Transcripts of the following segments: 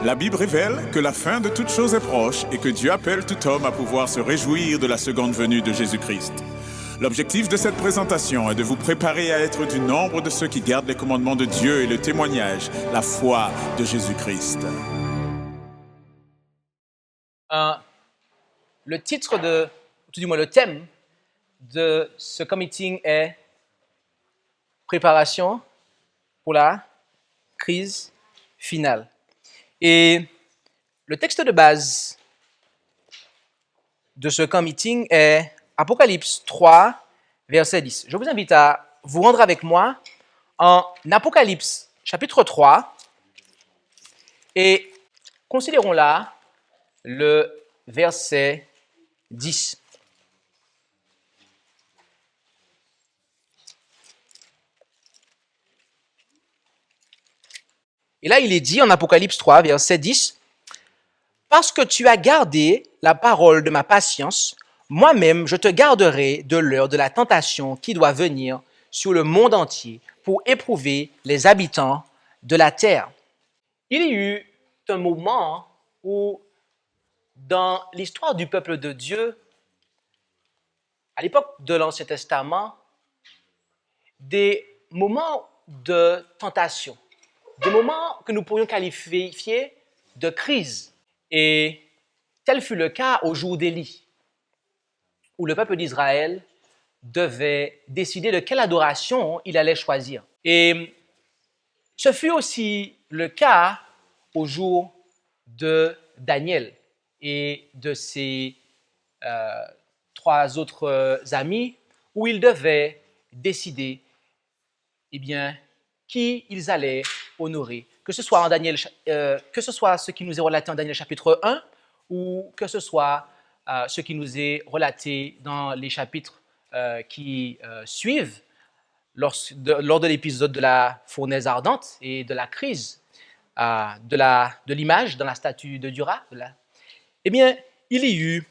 La Bible révèle que la fin de toute chose est proche et que Dieu appelle tout homme à pouvoir se réjouir de la seconde venue de Jésus-Christ. L'objectif de cette présentation est de vous préparer à être du nombre de ceux qui gardent les commandements de Dieu et le témoignage, la foi de Jésus-Christ. Le titre ou tout du moins le thème de ce commeeting est Préparation pour la crise finale. Et le texte de base de ce commeeting est Apocalypse 3, verset 10. Je vous invite à vous rendre avec moi en Apocalypse chapitre 3 et considérons là le verset 10. Et là, il est dit en Apocalypse 3, verset 10, « Parce que tu as gardé la parole de ma patience, moi-même je te garderai de l'heure de la tentation qui doit venir sur le monde entier pour éprouver les habitants de la terre. » Il y a eu un moment où, dans l'histoire du peuple de Dieu, à l'époque de l'Ancien Testament, des moments de tentation, des moments que nous pourrions qualifier de crise. Et tel fut le cas au jour d'Élie, où le peuple d'Israël devait décider de quelle adoration il allait choisir. Et ce fut aussi le cas au jour de Daniel et de ses trois autres amis, où ils devaient décider qui ils allaient honorer, que ce soit que ce soit ce qui nous est relaté en Daniel chapitre 1 ou que ce soit ce qui nous est relaté dans les chapitres qui suivent lors de l'épisode de la fournaise ardente et de la crise de l'image dans la statue de Dura. Eh bien, il y a eu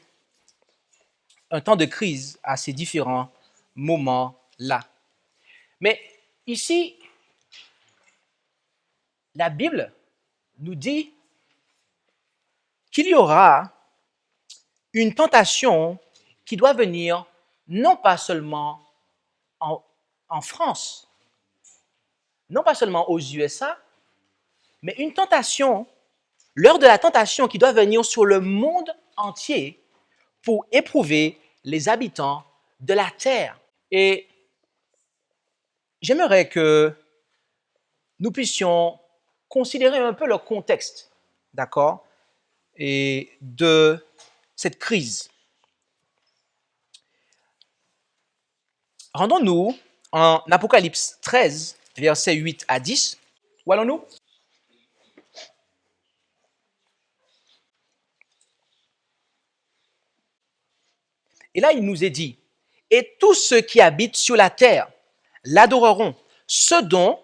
un temps de crise à ces différents moments-là. Mais ici, la Bible nous dit qu'il y aura une tentation qui doit venir non pas seulement en France, non pas seulement aux USA, mais une tentation, l'heure de la tentation qui doit venir sur le monde entier pour éprouver les habitants de la terre. Et j'aimerais que nous puissions considérer un peu le contexte, d'accord, et de cette crise. Rendons-nous en Apocalypse 13, versets 8 à 10. Où allons-nous? Et là, il nous est dit, « Et tous ceux qui habitent sur la terre l'adoreront, ceux dont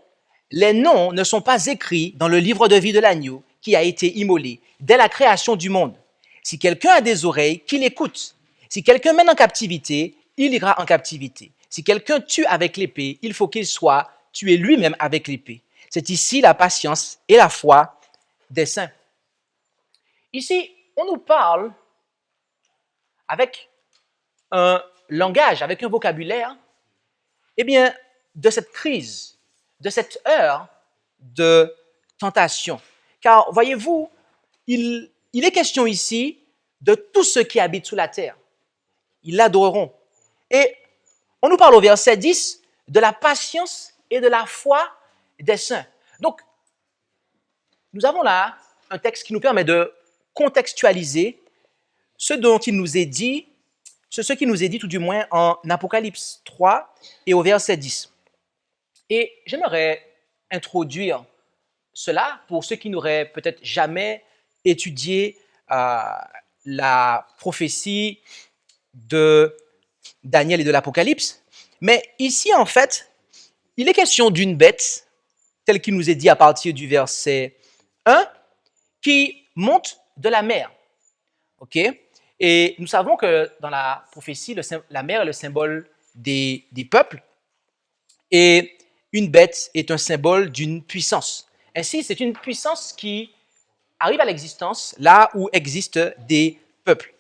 les noms ne sont pas écrits dans le livre de vie de l'agneau qui a été immolé dès la création du monde. Si quelqu'un a des oreilles, qu'il écoute. Si quelqu'un mène en captivité, il ira en captivité. Si quelqu'un tue avec l'épée, il faut qu'il soit tué lui-même avec l'épée. C'est ici la patience et la foi des saints. » Ici, on nous parle avec un langage, avec un vocabulaire, de cette crise, de cette heure de tentation. Car, voyez-vous, il est question ici de tous ceux qui habitent sous la terre. Ils l'adoreront. Et on nous parle au verset 10 de la patience et de la foi des saints. Donc, nous avons là un texte qui nous permet de contextualiser ce dont il nous est dit, ce qui nous est dit tout du moins en Apocalypse 3 et au verset 10. Et j'aimerais introduire cela pour ceux qui n'auraient peut-être jamais étudié la prophétie de Daniel et de l'Apocalypse. Mais ici, en fait, il est question d'une bête, tel qu'il nous est dit à partir du verset 1, qui monte de la mer. OK? Et nous savons que dans la prophétie, la mer est le symbole des peuples. Et une bête est un symbole d'une puissance. Ainsi, c'est une puissance qui arrive à l'existence là où existent des peuples.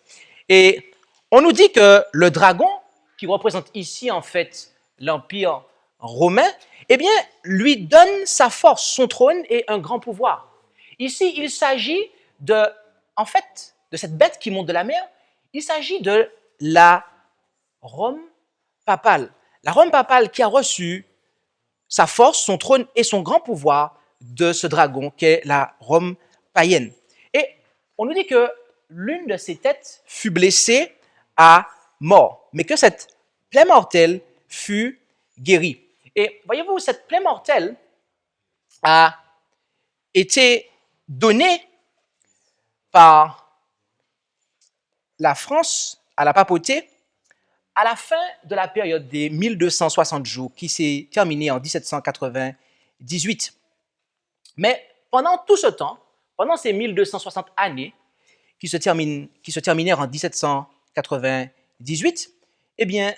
Et on nous dit que le dragon, qui représente ici en fait l'Empire romain, eh bien, lui donne sa force, son trône et un grand pouvoir. Ici, il s'agit de cette bête qui monte de la mer, il s'agit de la Rome papale. La Rome papale qui a reçu sa force, son trône et son grand pouvoir de ce dragon qu'est la Rome païenne. Et on nous dit que l'une de ses têtes fut blessée à mort, mais que cette plaie mortelle fut guérie. Et voyez-vous, cette plaie mortelle a été donnée par la France à la papauté à la fin de la période des 1260 jours qui s'est terminée en 1798. Mais pendant tout ce temps, pendant ces 1260 années qui se terminèrent en 1798, eh bien,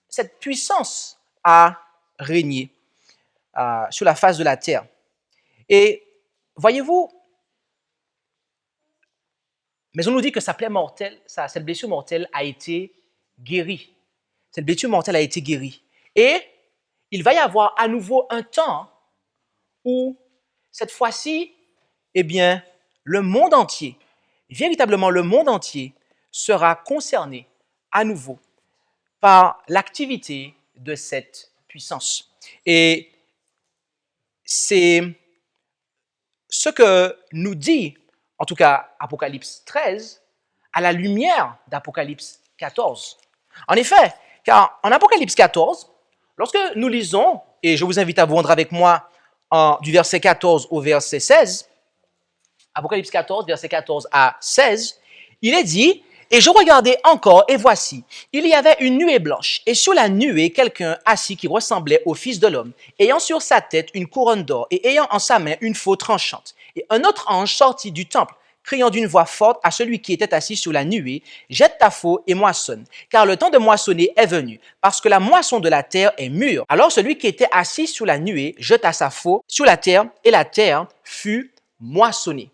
cette puissance a régné sur la face de la terre. Et voyez-vous, mais on nous dit que sa plaie mortelle, cette blessure mortelle a été guérie. Cette blessure mortelle a été guérie. Et il va y avoir à nouveau un temps où, cette fois-ci, eh bien, le monde entier, véritablement le monde entier, sera concerné à nouveau par l'activité de cette puissance. Et c'est ce que nous dit, en tout cas, Apocalypse 13, à la lumière d'Apocalypse 14. En effet, car en Apocalypse 14, lorsque nous lisons, et je vous invite à vous rendre avec moi du verset 14 au verset 16, Apocalypse 14, verset 14 à 16, il est dit, « Et je regardais encore, et voici, il y avait une nuée blanche, et sur la nuée, quelqu'un assis qui ressemblait au Fils de l'homme, ayant sur sa tête une couronne d'or, et ayant en sa main une faux tranchante. Et un autre ange sortit du temple, criant d'une voix forte à celui qui était assis sur la nuée, « Jette ta faux et moissonne, car le temps de moissonner est venu, parce que la moisson de la terre est mûre. » Alors celui qui était assis sur la nuée jeta sa faux sur la terre, et la terre fut moissonnée.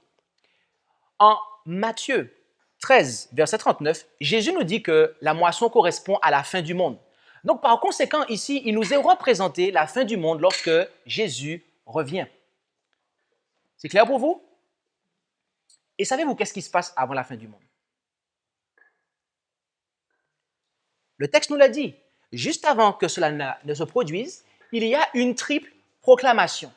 En Matthieu 13, verset 39, Jésus nous dit que la moisson correspond à la fin du monde. Donc, par conséquent, ici, il nous est représenté la fin du monde lorsque Jésus revient. C'est clair pour vous? Et savez-vous qu'est-ce qui se passe avant la fin du monde? Le texte nous l'a dit. Juste avant que cela ne se produise, il y a une triple proclamation.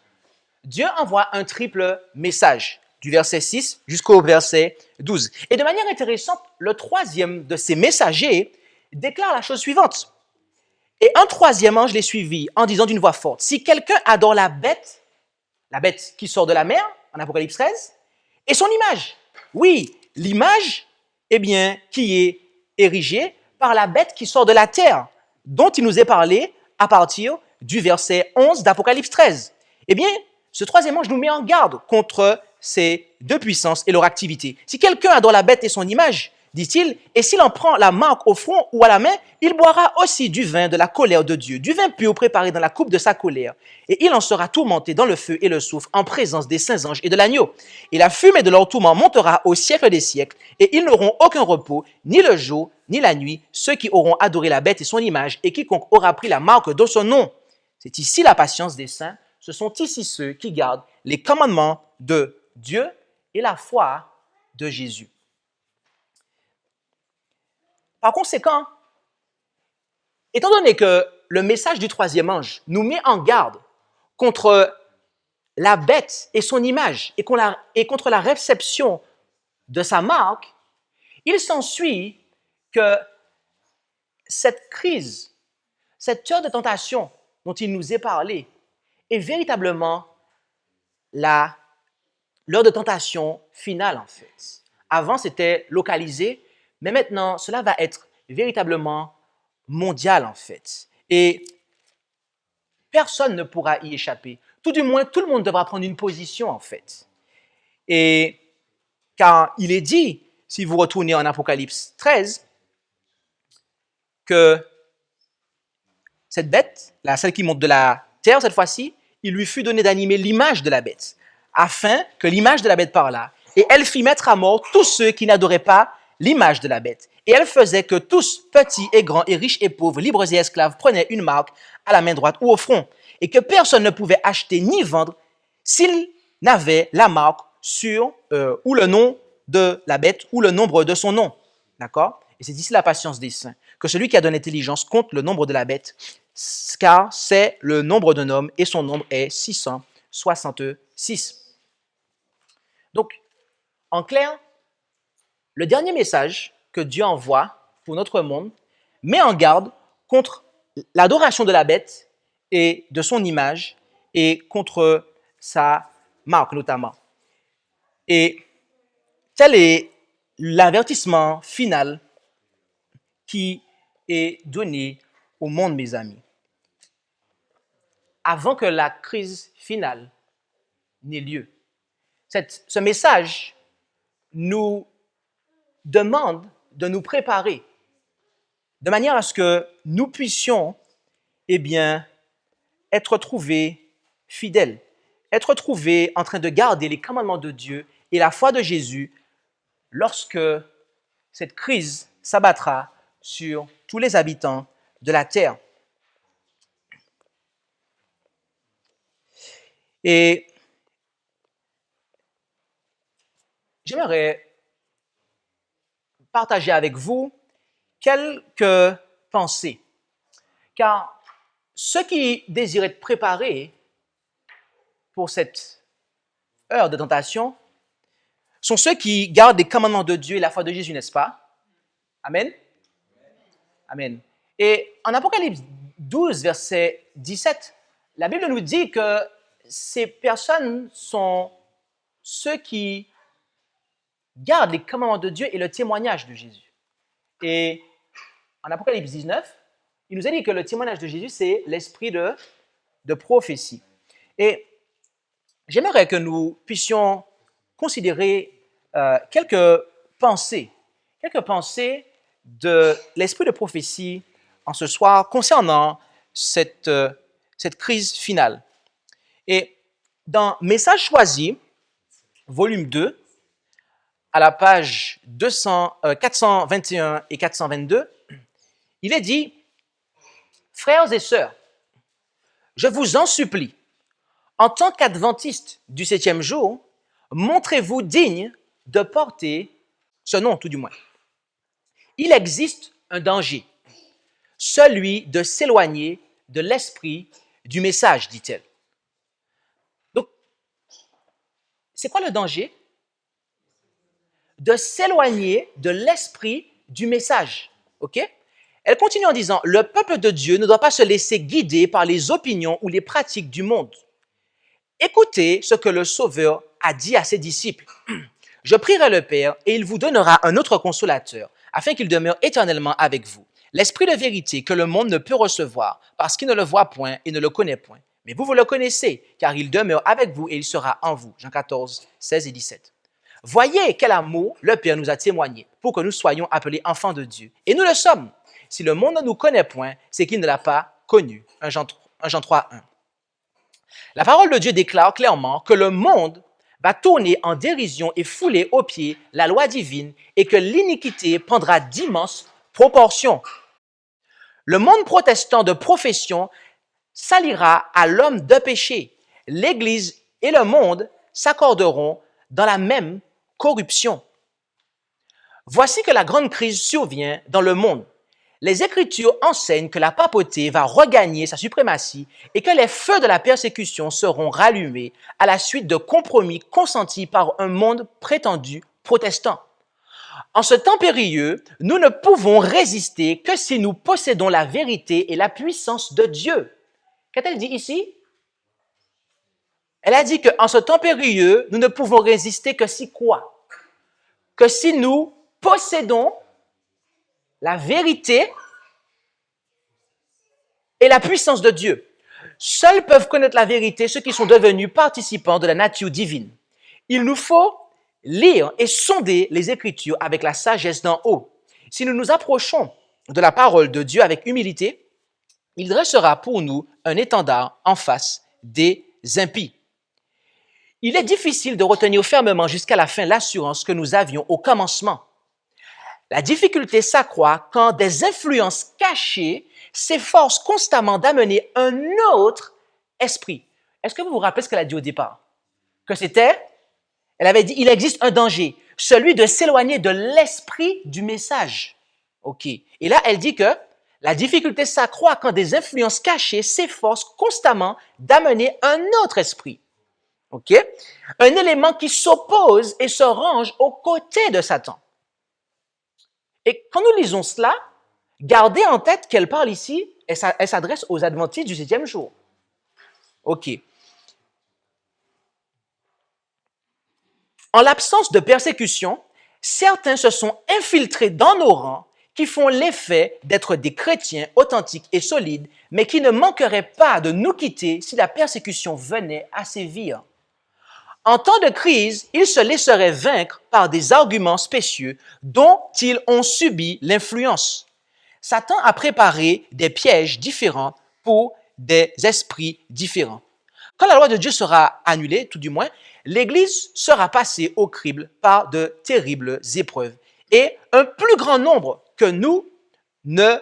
Dieu envoie un triple message, du verset 6 jusqu'au verset 12. Et de manière intéressante, le troisième de ces messagers déclare la chose suivante. Et un troisième ange les suivit en disant d'une voix forte, « Si quelqu'un adore la bête qui sort de la mer, en Apocalypse 13, et son image. » Oui, l'image, eh bien, qui est érigée par la bête qui sort de la terre, dont il nous est parlé à partir du verset 11 d'Apocalypse 13. Eh bien, ce troisième ange nous met en garde contre ces deux puissances et leur activité. Si quelqu'un adore la bête et son image, dit-il, et s'il en prend la marque au front ou à la main, il boira aussi du vin de la colère de Dieu, du vin pur préparé dans la coupe de sa colère. Et il en sera tourmenté dans le feu et le soufre en présence des saints anges et de l'agneau. Et la fumée de leur tourment montera au siècle des siècles, et ils n'auront aucun repos, ni le jour, ni la nuit, ceux qui auront adoré la bête et son image, et quiconque aura pris la marque de son nom. C'est ici la patience des saints, ce sont ici ceux qui gardent les commandements de Dieu et la foi de Jésus. Par conséquent, étant donné que le message du troisième ange nous met en garde contre la bête et son image et contre la réception de sa marque, il s'ensuit que cette crise, cette heure de tentation dont il nous est parlé, est véritablement l'heure de tentation finale en fait. Avant, c'était localisé, mais maintenant, cela va être véritablement mondial en fait. Et personne ne pourra y échapper. Tout du moins, tout le monde devra prendre une position en fait. Et car il est dit, si vous retournez en Apocalypse 13, que cette bête, celle qui monte de la terre cette fois-ci, il lui fut donné d'animer l'image de la bête, afin que l'image de la bête par là Et elle fit mettre à mort tous ceux qui n'adoraient pas l'image de la bête. Et elle faisait que tous, petits et grands, et riches et pauvres, libres et esclaves, prenaient une marque à la main droite ou au front, et que personne ne pouvait acheter ni vendre s'il n'avait la marque sur ou le nom de la bête ou le nombre de son nom. D'accord? Et c'est ici la patience des saints, que celui qui a de l'intelligence compte le nombre de la bête, car c'est le nombre d'un homme et son nombre est 666. Donc, en clair, le dernier message que Dieu envoie pour notre monde met en garde contre l'adoration de la bête et de son image et contre sa marque notamment. Et tel est l'avertissement final qui est donné au monde, mes amis. Avant que la crise finale n'ait lieu. Ce message nous demande de nous préparer de manière à ce que nous puissions, être trouvés fidèles, être trouvés en train de garder les commandements de Dieu et la foi de Jésus lorsque cette crise s'abattra sur tous les habitants de la terre. Et j'aimerais partager avec vous quelques pensées. Car ceux qui désirent être préparés pour cette heure de tentation sont ceux qui gardent les commandements de Dieu et la foi de Jésus, n'est-ce pas? Amen? Amen. Et en Apocalypse 12, verset 17, la Bible nous dit que ces personnes sont ceux qui gardent les commandements de Dieu et le témoignage de Jésus. Et en Apocalypse 19, il nous a dit que le témoignage de Jésus, c'est l'esprit de prophétie. Et j'aimerais que nous puissions considérer quelques pensées de l'esprit de prophétie en ce soir concernant cette crise finale. Et dans Message choisi, volume 2, à la page 421 et 422, il est dit « Frères et sœurs, je vous en supplie, en tant qu'adventistes du 7e jour, montrez-vous dignes de porter ce nom, tout du moins. Il existe un danger, celui de s'éloigner de l'esprit du message, dit-elle. » Donc, c'est quoi le danger? De s'éloigner de l'esprit du message. OK? Elle continue en disant, le peuple de Dieu ne doit pas se laisser guider par les opinions ou les pratiques du monde. Écoutez ce que le Sauveur a dit à ses disciples. Je prierai le Père et il vous donnera un autre consolateur, afin qu'il demeure éternellement avec vous. L'esprit de vérité que le monde ne peut recevoir, parce qu'il ne le voit point et ne le connaît point. Mais vous le connaissez, car il demeure avec vous et il sera en vous. Jean 14, 16 et 17. Voyez quel amour le Père nous a témoigné pour que nous soyons appelés enfants de Dieu. Et nous le sommes. Si le monde ne nous connaît point, c'est qu'il ne l'a pas connu. 1 Jean 3, 1. La parole de Dieu déclare clairement que le monde va tourner en dérision et fouler aux pieds la loi divine et que l'iniquité prendra d'immenses proportions. Le monde protestant de profession s'alliera à l'homme de péché. L'Église et le monde s'accorderont dans la même corruption. Voici que la grande crise survient dans le monde. Les Écritures enseignent que la papauté va regagner sa suprématie et que les feux de la persécution seront rallumés à la suite de compromis consentis par un monde prétendu protestant. En ce temps périlleux, nous ne pouvons résister que si nous possédons la vérité et la puissance de Dieu. Qu'a-t-elle dit ici? Elle a dit qu'en ce temps périlleux, nous ne pouvons résister que si quoi? Que si nous possédons la vérité et la puissance de Dieu. Seuls peuvent connaître la vérité ceux qui sont devenus participants de la nature divine. Il nous faut lire et sonder les Écritures avec la sagesse d'en haut. Si nous nous approchons de la parole de Dieu avec humilité, il dressera pour nous un étendard en face des impies. il est difficile de retenir fermement jusqu'à la fin l'assurance que nous avions au commencement. La difficulté s'accroît quand des influences cachées s'efforcent constamment d'amener un autre esprit. Est-ce que vous vous rappelez ce qu'elle a dit au départ? Que c'était, elle avait dit, il existe un danger, celui de s'éloigner de l'esprit du message. OK. Et là, elle dit que la difficulté s'accroît quand des influences cachées s'efforcent constamment d'amener un autre esprit. OK? Un élément qui s'oppose et se range aux côtés de Satan. Et quand nous lisons cela, gardez en tête qu'elle parle ici, elle s'adresse aux adventistes du 7e jour. OK. En l'absence de persécution, certains se sont infiltrés dans nos rangs qui font l'effet d'être des chrétiens authentiques et solides, mais qui ne manqueraient pas de nous quitter si la persécution venait à sévir. En temps de crise, ils se laisseraient vaincre par des arguments spécieux dont ils ont subi l'influence. Satan a préparé des pièges différents pour des esprits différents. Quand la loi de Dieu sera annulée, tout du moins, l'Église sera passée au crible par de terribles épreuves. Et un plus grand nombre que nous ne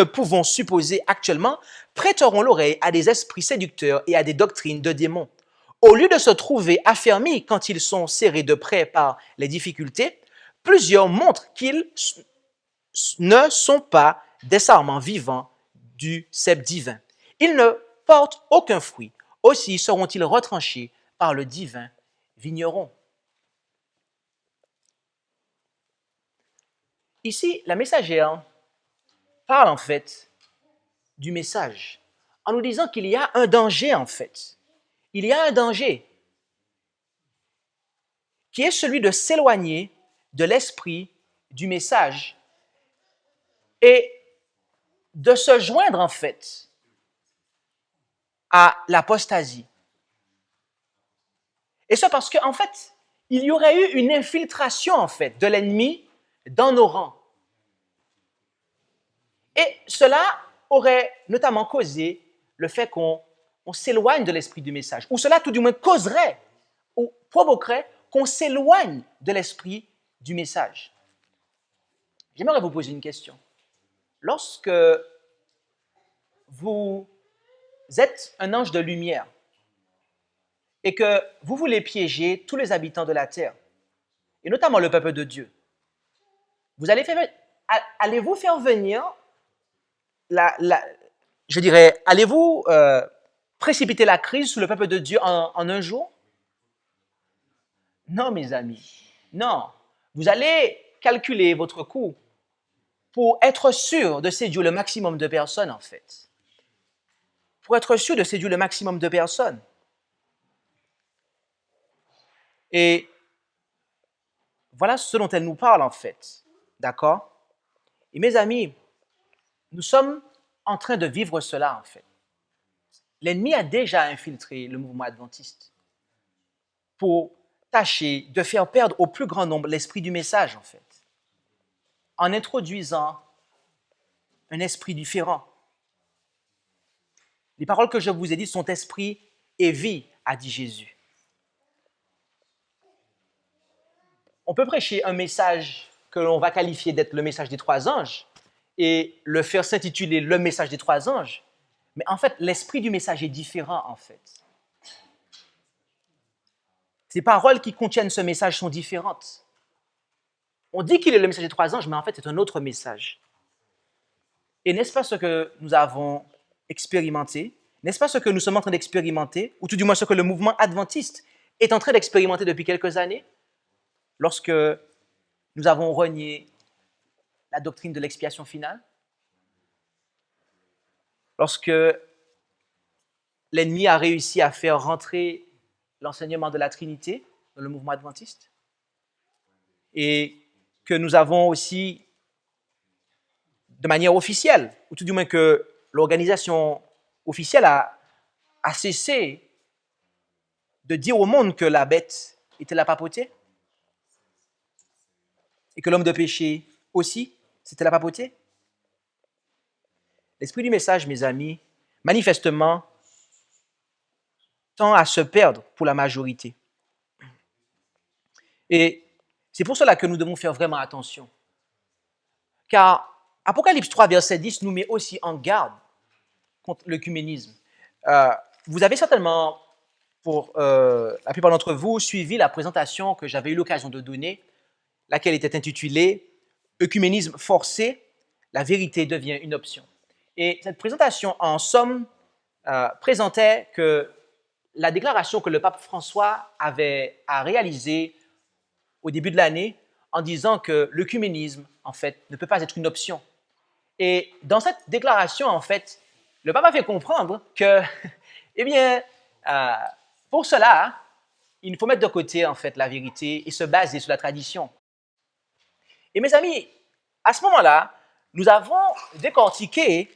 pouvons supposer actuellement prêteront l'oreille à des esprits séducteurs et à des doctrines de démons. Au lieu de se trouver affermis quand ils sont serrés de près par les difficultés, plusieurs montrent qu'ils ne sont pas des sarments vivants du cep divin. Ils ne portent aucun fruit. Aussi seront-ils retranchés par le divin vigneron. Ici, la messagère parle en fait du message en nous disant qu'il y a un danger en fait. Il y a un danger qui est celui de s'éloigner de l'esprit du message et de se joindre en fait à l'apostasie. Et ça parce qu'en fait, il y aurait eu une infiltration en fait de l'ennemi dans nos rangs. Et cela aurait notamment causé le fait qu'on s'éloigne de l'esprit du message, ou cela tout du moins causerait ou provoquerait qu'on s'éloigne de l'esprit du message. J'aimerais vous poser une question. Lorsque vous êtes un ange de lumière et que vous voulez piéger tous les habitants de la terre, et notamment le peuple de Dieu, allez-vous faire venir allez-vous précipiter la crise sur le peuple de Dieu en un jour? Non, mes amis, non. Vous allez calculer votre coût pour être sûr de séduire le maximum de personnes, en fait. Pour être sûr de séduire le maximum de personnes. Et voilà ce dont elle nous parle, en fait. D'accord? Et mes amis, nous sommes en train de vivre cela, en fait. L'ennemi a déjà infiltré le mouvement adventiste pour tâcher de faire perdre au plus grand nombre l'esprit du message, en fait, en introduisant un esprit différent. Les paroles que je vous ai dites sont esprit et vie, a dit Jésus. On peut prêcher un message que l'on va qualifier d'être le message des 3 anges et le faire s'intituler le message des 3 anges, mais en fait, l'esprit du message est différent, en fait. Ces paroles qui contiennent ce message sont différentes. On dit qu'il est le message des 3 anges, mais en fait, c'est un autre message. Et n'est-ce pas ce que nous avons expérimenté? N'est-ce pas ce que nous sommes en train d'expérimenter, ou tout du moins ce que le mouvement adventiste est en train d'expérimenter depuis quelques années, lorsque nous avons renié la doctrine de l'expiation finale? Lorsque l'ennemi a réussi à faire rentrer l'enseignement de la Trinité dans le mouvement adventiste, et que nous avons aussi, de manière officielle, ou tout du moins que l'organisation officielle a cessé de dire au monde que la bête était la papauté, et que l'homme de péché aussi, c'était la papauté. L'esprit du message, mes amis, manifestement, tend à se perdre pour la majorité. Et c'est pour cela que nous devons faire vraiment attention. Car Apocalypse 3, verset 10 nous met aussi en garde contre l'œcuménisme. Vous avez certainement, pour la plupart d'entre vous, suivi la présentation que j'avais eu l'occasion de donner, laquelle était intitulée « Œcuménisme forcé, la vérité devient une option ». Et cette présentation, en somme, présentait que la déclaration que le pape François avait à réaliser au début de l'année en disant que l'œcuménisme, en fait, ne peut pas être une option. Et dans cette déclaration, en fait, le pape a fait comprendre que, eh bien, pour cela, il faut mettre de côté, en fait, la vérité et se baser sur la tradition. Et mes amis, à ce moment-là, nous avons décortiqué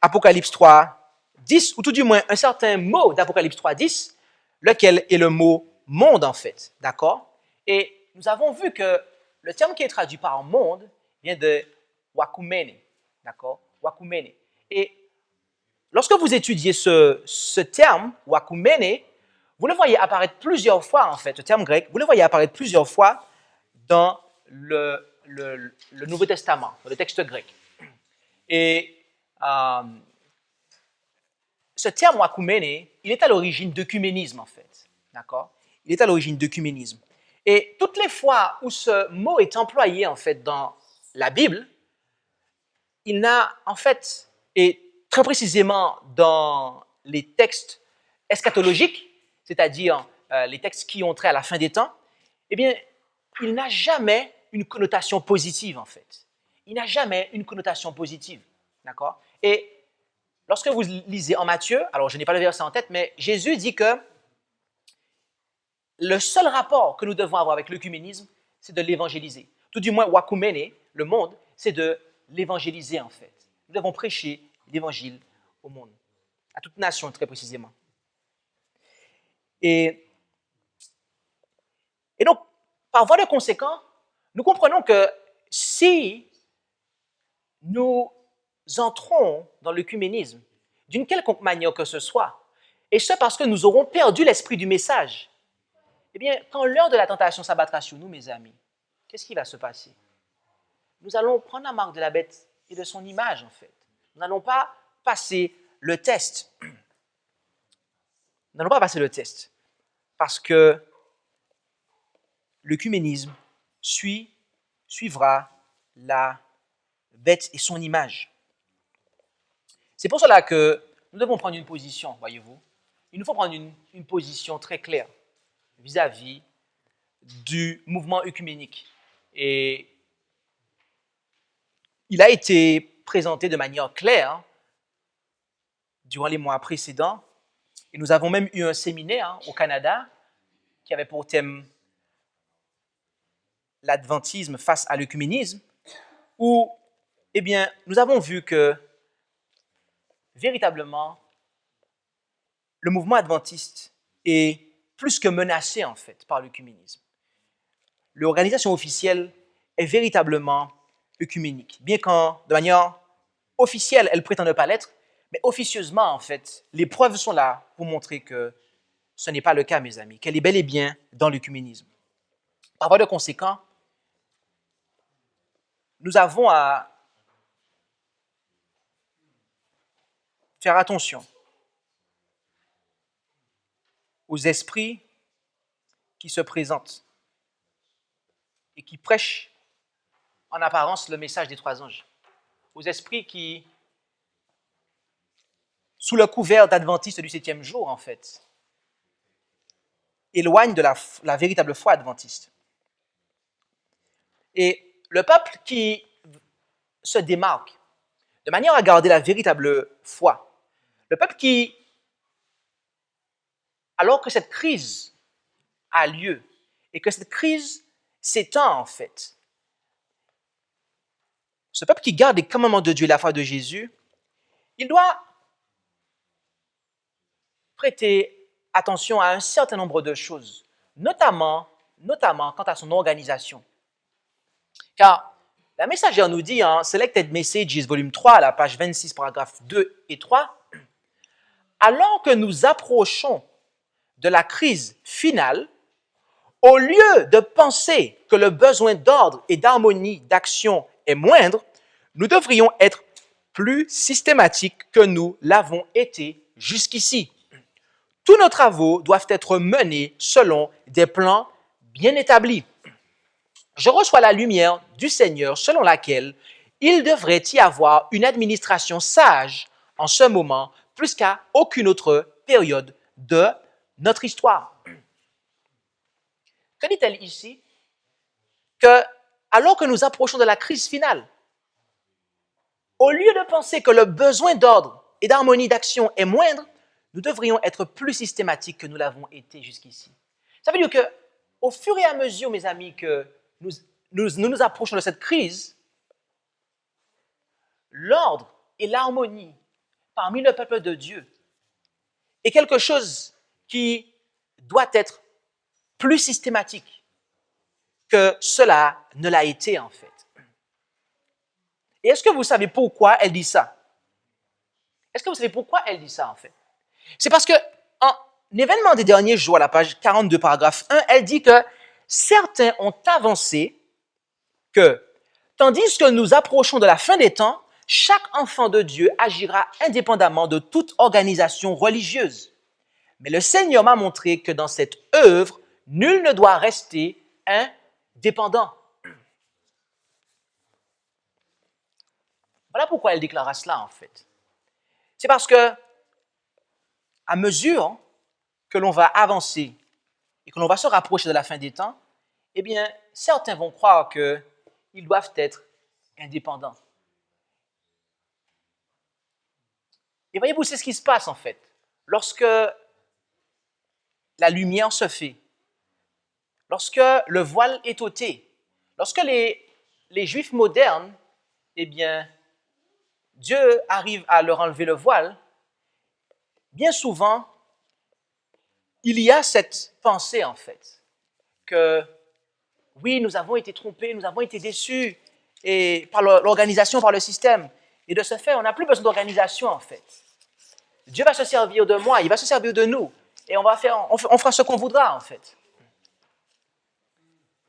Apocalypse 3, 10, ou tout du moins un certain mot d'Apocalypse 3, 10, lequel est le mot « monde » en fait, d'accord? Et nous avons vu que le terme qui est traduit par « monde » vient de « wakumene », d'accord? Wakumene. Et lorsque vous étudiez ce terme « wakumene », vous le voyez apparaître plusieurs fois, en fait, le terme grec, vous le voyez apparaître plusieurs fois dans le Nouveau Testament, dans le texte grec. Et ce terme wakumene, il est à l'origine d'œcuménisme, en fait. D'accord? Il est à l'origine d'œcuménisme. Et toutes les fois où ce mot est employé, en fait, dans la Bible, il n'a, en fait, et très précisément dans les textes eschatologiques, c'est-à-dire les textes qui ont trait à la fin des temps, eh bien, il n'a jamais une connotation positive, en fait. Il n'a jamais une connotation positive. D'accord? Et lorsque vous lisez en Matthieu, alors je n'ai pas le verset en tête, mais Jésus dit que le seul rapport que nous devons avoir avec l'œcuménisme, c'est de l'évangéliser. Tout du moins, wakumene, le monde, c'est de l'évangéliser, en fait. Nous devons prêcher l'évangile au monde, à toute nation, très précisément. Et donc, par voie de conséquent, nous comprenons que si nous entrons dans l'œcuménisme d'une quelconque manière que ce soit, et ce parce que nous aurons perdu l'esprit du message, eh bien, quand l'heure de la tentation s'abattra sur nous, mes amis, qu'est-ce qui va se passer? Nous allons prendre la marque de la bête et de son image, en fait. Nous n'allons pas passer le test. Nous n'allons pas passer le test. Parce que l'œcuménisme suivra la bête et son image. C'est pour cela que nous devons prendre une position, voyez-vous. Il nous faut prendre une position très claire vis-à-vis du mouvement œcuménique. Et il a été présenté de manière claire durant les mois précédents. Et nous avons même eu un séminaire au Canada qui avait pour thème l'adventisme face à l'œcuménisme, où, eh bien, nous avons vu que véritablement, le mouvement adventiste est plus que menacé, en fait, par l'œcuménisme. L'organisation officielle est véritablement œcuménique, bien qu'en, de manière officielle, elle prétend ne pas l'être, mais officieusement, en fait, les preuves sont là pour montrer que ce n'est pas le cas, mes amis, qu'elle est bel et bien dans l'œcuménisme. Par voie de conséquent, nous avons à faire attention aux esprits qui se présentent et qui prêchent en apparence le message des trois anges. Aux esprits qui, sous le couvert d'adventistes du 7e jour, en fait, éloignent de la véritable foi adventiste. Et le peuple qui se démarque de manière à garder la véritable foi, le peuple qui, alors que cette crise a lieu et que cette crise s'étend en fait, ce peuple qui garde les commandements de Dieu et la foi de Jésus, il doit prêter attention à un certain nombre de choses, notamment quant à son organisation. Car la Messagère nous dit en Selected Messages, volume 3, à la page 26, paragraphes 2 et 3, « Alors que nous approchons de la crise finale, au lieu de penser que le besoin d'ordre et d'harmonie d'action est moindre, nous devrions être plus systématiques que nous l'avons été jusqu'ici. Tous nos travaux doivent être menés selon des plans bien établis. Je reçois la lumière du Seigneur selon laquelle il devrait y avoir une administration sage en ce moment plus qu'à aucune autre période de notre histoire. Que dit-elle ici? Que alors que nous approchons de la crise finale, au lieu de penser que le besoin d'ordre et d'harmonie d'action est moindre, nous devrions être plus systématiques que nous l'avons été jusqu'ici. Ça veut dire que, au fur et à mesure, mes amis, que nous approchons de cette crise, l'ordre et l'harmonie parmi le peuple de Dieu est quelque chose qui doit être plus systématique que cela ne l'a été en fait. Et est-ce que vous savez pourquoi elle dit ça? Est-ce que vous savez pourquoi elle dit ça en fait? C'est parce que en événement des derniers jours, à la page 42, paragraphe 1, elle dit que certains ont avancé que, tandis que nous approchons de la fin des temps, chaque enfant de Dieu agira indépendamment de toute organisation religieuse. Mais le Seigneur m'a montré que dans cette œuvre, nul ne doit rester indépendant. Voilà pourquoi elle déclara cela en fait. C'est parce que, à mesure que l'on va avancer et que l'on va se rapprocher de la fin des temps, eh bien, certains vont croire qu'ils doivent être indépendants. Et voyez-vous, c'est ce qui se passe en fait. Lorsque la lumière se fait, lorsque le voile est ôté, lorsque les Juifs modernes, eh bien, Dieu arrive à leur enlever le voile, bien souvent, il y a cette pensée en fait, que oui, nous avons été trompés, nous avons été déçus et par l'organisation, par le système. Et de ce fait, on n'a plus besoin d'organisation en fait. Dieu va se servir de moi, il va se servir de nous. Et on fera ce qu'on voudra en fait.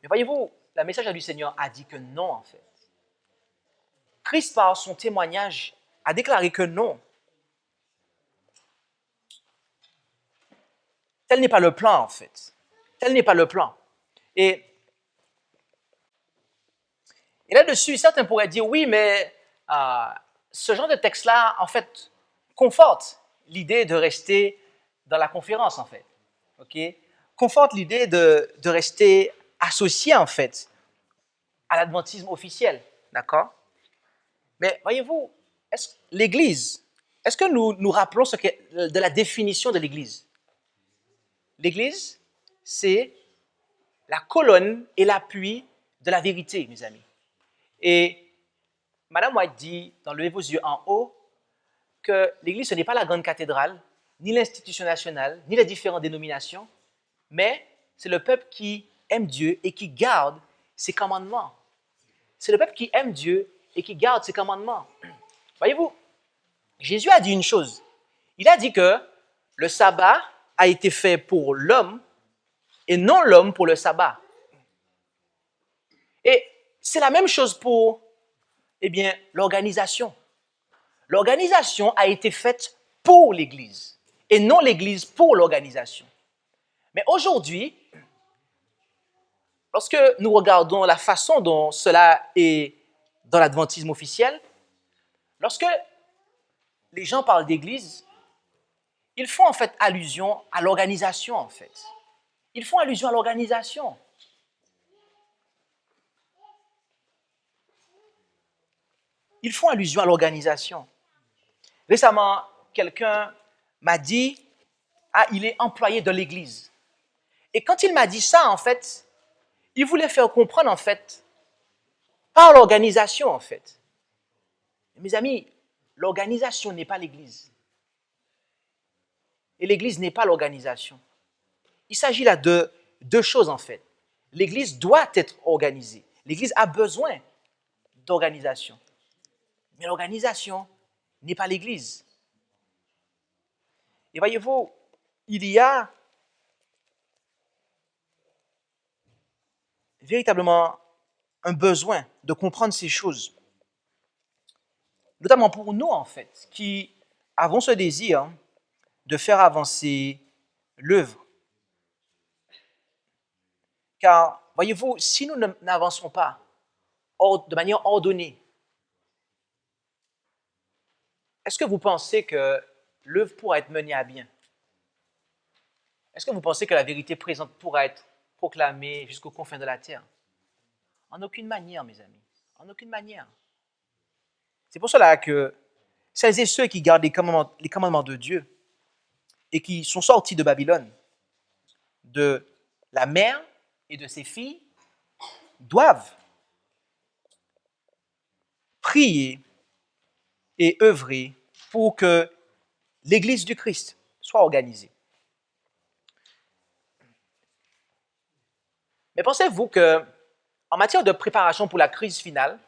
Mais voyez-vous, le message du Seigneur a dit que non en fait. Christ, par son témoignage, a déclaré que non. Tel n'est pas le plan en fait. Tel n'est pas le plan. Et là-dessus, certains pourraient dire, oui, mais ce genre de texte-là, en fait, conforte l'idée de rester dans la conférence, en fait. OK? Conforte l'idée de rester associé, en fait, à l'adventisme officiel. D'accord? Mais voyez-vous, l'Église, est-ce que nous nous rappelons de la définition de l'Église? L'Église, c'est la colonne et l'appui de la vérité, mes amis. Et Madame White dit, dans Levez vos yeux en haut, que l'Église, ce n'est pas la grande cathédrale, ni l'institution nationale, ni les différentes dénominations, mais c'est le peuple qui aime Dieu et qui garde ses commandements. C'est le peuple qui aime Dieu et qui garde ses commandements. Voyez-vous, Jésus a dit une chose. Il a dit que le sabbat a été fait pour l'homme et non l'homme pour le sabbat. Et c'est la même chose pour, l'organisation. L'organisation a été faite pour l'Église et non l'Église pour l'organisation. Mais aujourd'hui, lorsque nous regardons la façon dont cela est dans l'adventisme officiel, lorsque les gens parlent d'Église, ils font en fait allusion à l'organisation en fait. Ils font allusion à l'organisation. Ils font allusion à l'organisation. Récemment, quelqu'un m'a dit, il est employé de l'Église. Et quand il m'a dit ça, en fait, il voulait faire comprendre, en fait, par l'organisation, en fait. Mes amis, l'organisation n'est pas l'Église. Et l'Église n'est pas l'organisation. Il s'agit là de deux choses, en fait. L'Église doit être organisée. L'Église a besoin d'organisation. Mais l'organisation n'est pas l'Église. Et voyez-vous, il y a véritablement un besoin de comprendre ces choses, notamment pour nous, en fait, qui avons ce désir de faire avancer l'œuvre. Car, voyez-vous, si nous n'avançons pas de manière ordonnée, est-ce que vous pensez que l'œuvre pourra être menée à bien? Est-ce que vous pensez que la vérité présente pourra être proclamée jusqu'aux confins de la terre? En aucune manière, mes amis. En aucune manière. C'est pour cela que celles et ceux qui gardent les commandements de Dieu et qui sont sortis de Babylone, de la mère et de ses filles, doivent prier et œuvrer pour que l'Église du Christ soit organisée. Mais pensez-vous que, en matière de préparation pour la crise finale,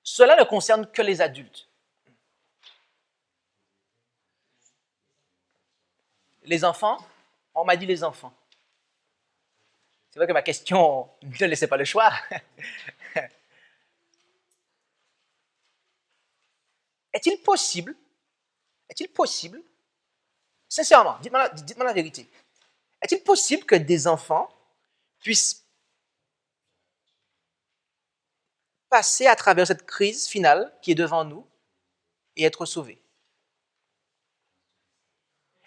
cela ne concerne que les adultes? Les enfants? On m'a dit les enfants. C'est vrai que ma question ne laissait pas le choix. Est-il possible, sincèrement, dites-moi la vérité, est-il possible que des enfants puissent passer à travers cette crise finale qui est devant nous et être sauvés?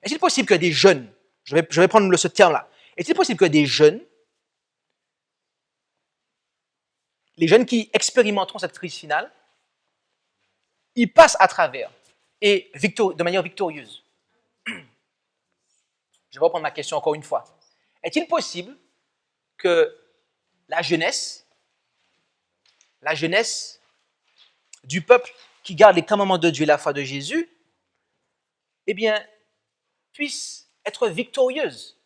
Est-il possible que des jeunes, je vais prendre ce terme-là, est-il possible que des jeunes, les jeunes qui expérimenteront cette crise finale, ils passent à travers et de manière victorieuse? Je vais reprendre ma question encore une fois. Est-il possible que la jeunesse du peuple qui garde les commandements de Dieu et la foi de Jésus, eh bien, puisse être victorieuse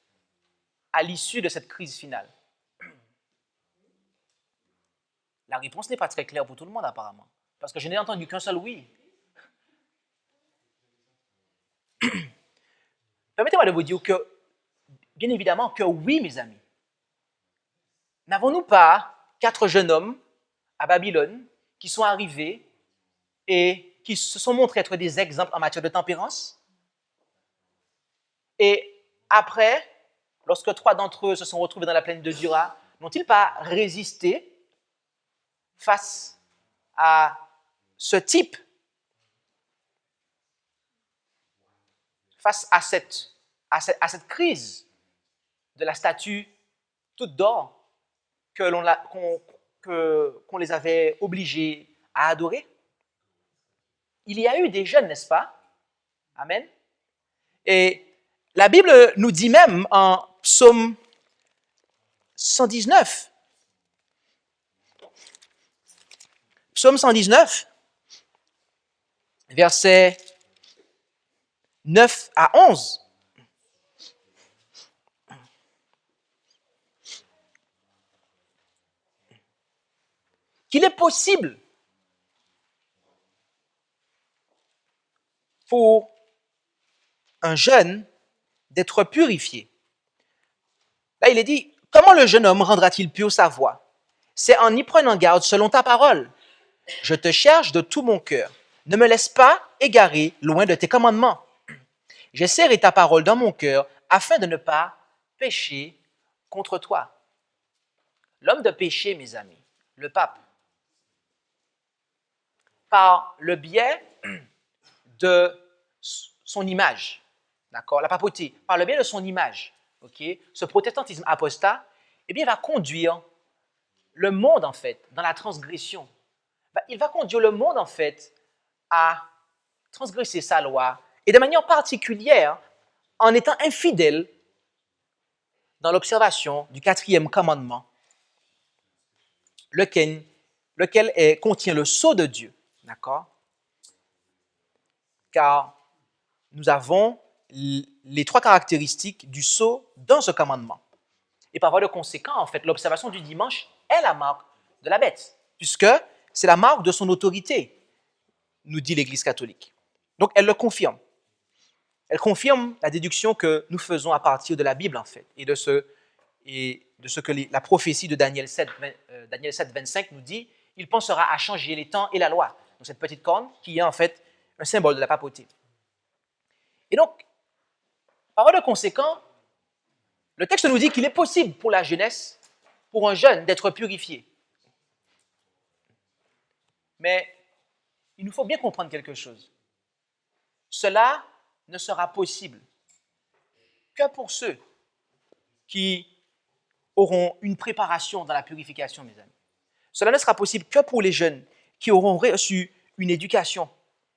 à l'issue de cette crise finale? La réponse n'est pas très claire pour tout le monde apparemment, parce que je n'ai entendu qu'un seul oui. Permettez-moi de vous dire que, bien évidemment, que oui, mes amis. N'avons-nous pas 4 jeunes hommes à Babylone qui sont arrivés et qui se sont montrés être des exemples en matière de tempérance? Et après, lorsque 3 d'entre eux se sont retrouvés dans la plaine de Dura, n'ont-ils pas résisté face à ce type, face à cette crise de la statue toute d'or qu'on les avait obligés à adorer? Il y a eu des jeunes, n'est-ce pas? Amen. Et la Bible nous dit même en Psaume 119, versets 9 à 11, qu'il est possible pour un jeune d'être purifié. Là, il est dit, comment le jeune homme rendra-t-il pure sa voix? C'est en y prenant garde selon ta parole. Je te cherche de tout mon cœur. Ne me laisse pas égarer loin de tes commandements. J'ai serré ta parole dans mon cœur afin de ne pas pécher contre toi. L'homme de péché, mes amis, le pape, par le biais de son image, d'accord, la papauté, par le biais de son image, okay, ce protestantisme apostat, eh bien, va conduire le monde, en fait, dans la transgression. Il va conduire le monde, en fait, à transgresser sa loi, et de manière particulière, en étant infidèle dans l'observation du 4e commandement, lequel contient le sceau de Dieu, d'accord? Car nous avons les 3 caractéristiques du sceau dans ce commandement. Et par voie de conséquent, en fait, l'observation du dimanche est la marque de la bête, puisque c'est la marque de son autorité, nous dit l'Église catholique. Donc, elle le confirme. Elle confirme la déduction que nous faisons à partir de la Bible, en fait, et et de ce que la prophétie de Daniel 7, Daniel 7, 25 nous dit, il pensera à changer les temps et la loi. Donc cette petite corne qui est en fait un symbole de la papauté. Et donc, par de conséquent, le texte nous dit qu'il est possible pour la jeunesse, pour un jeune, d'être purifié. Mais il nous faut bien comprendre quelque chose. Cela ne sera possible que pour ceux qui auront une préparation dans la purification, mes amis. Cela ne sera possible que pour les jeunes qui auront reçu une éducation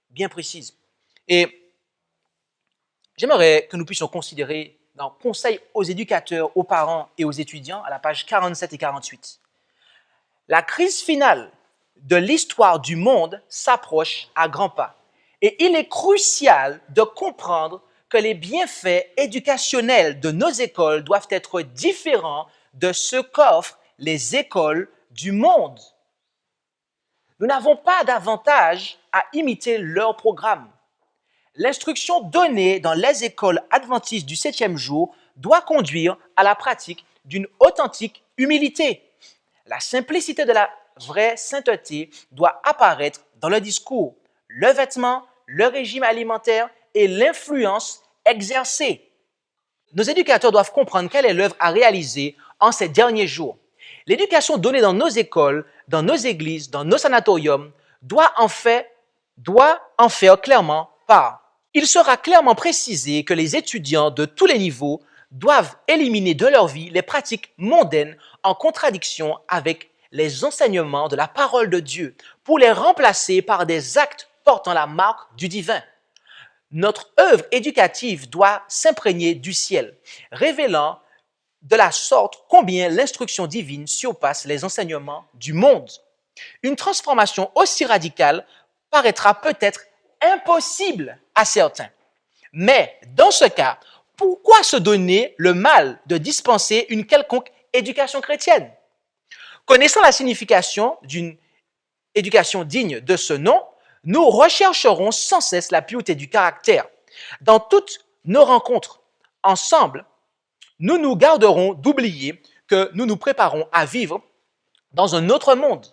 bien précise. Et j'aimerais que nous puissions considérer dans Conseil aux éducateurs, aux parents et aux étudiants, à la page 47 et 48. La crise finale de l'histoire du monde s'approche à grands pas. Et il est crucial de comprendre que les bienfaits éducationnels de nos écoles doivent être différents de ceux qu'offrent les écoles du monde. Nous n'avons pas d'avantage à imiter leur programme. L'instruction donnée dans les écoles adventistes du 7e jour doit conduire à la pratique d'une authentique humilité. La simplicité de la vraie sainteté doit apparaître dans le discours, le vêtement, le régime alimentaire et l'influence exercée. Nos éducateurs doivent comprendre quelle est l'œuvre à réaliser en ces derniers jours. L'éducation donnée dans nos écoles, dans nos églises, dans nos sanatoriums doit en faire clairement part. Il sera clairement précisé que les étudiants de tous les niveaux doivent éliminer de leur vie les pratiques mondaines en contradiction avec les enseignements de la parole de Dieu pour les remplacer par des actes portant la marque du divin. Notre œuvre éducative doit s'imprégner du ciel, révélant de la sorte combien l'instruction divine surpasse les enseignements du monde. Une transformation aussi radicale paraîtra peut-être impossible à certains. Mais dans ce cas, pourquoi se donner le mal de dispenser une quelconque éducation chrétienne? Connaissant la signification d'une éducation digne de ce nom, nous rechercherons sans cesse la pureté du caractère. Dans toutes nos rencontres ensemble, nous nous garderons d'oublier que nous nous préparons à vivre dans un autre monde.